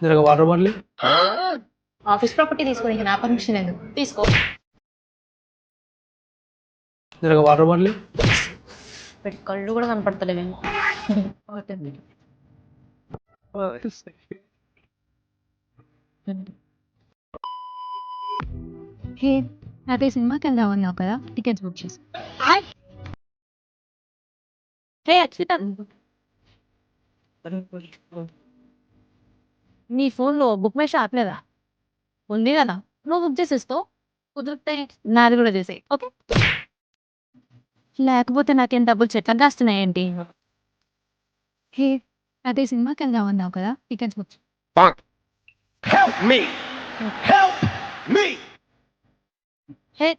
జరగ water bottle office property తీసుకోనికి నా పర్మిషన్ ఎందుకు? తీసుకో. జరగ వాటర్ బాటిల్ పెట్టి కళ్ళు కూడా కనపడతలేవేమో. హే అదే సినిమాకి వెళ్దాం అన్నావు కదా, టికెట్స్ బుక్ చేసి. హే అక్షిత, నీ ఫోన్లో బుక్ మై షో యాప్ లేదా? ఉంది కదా, నువ్వు బుక్ చేసేస్తావు. కుదిరితే నాది కూడా చేసేయి, ఓకే? లేకపోతే నాకేం డబ్బులు చెట్లకు కాస్తున్నాయేంటి? హే అదే సినిమాకి వెళ్దాం అన్నావు కదా, టికెట్స్ బుక్ చేసి. హే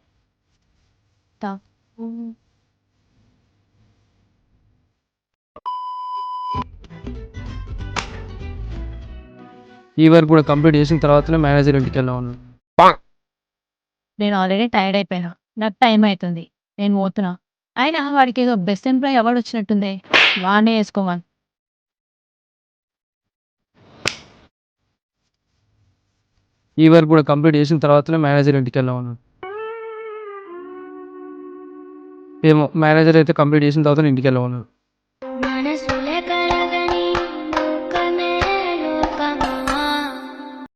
ఈ వర్క్ కూడా కంప్లీట్ చేసిన తర్వాతనే మేనేజర్ ఇంటికి వెళ్ళాం అన్నాడు. నేను ఆల్రెడీ టైర్డ్ అయిపోయినా, నాకు టైం అవుతుంది, నేను పోతున్నా. అయినా వాడికి ఏదో బెస్ట్ ఎంప్లాయీ అవార్డు వచ్చినట్టుంది, వాడినే వేసుకోవాలి. ఈ వర్క్ కూడా కంప్లీట్ చేసిన తర్వాతనే మేనేజర్ ఇంటికి వెళ్ళాం అన్నాడు. ఏమో మేనేజర్ అయితే కంప్లీట్ చేసిన తర్వాత ఇంటికి వెళ్ళాం అన్నాడు.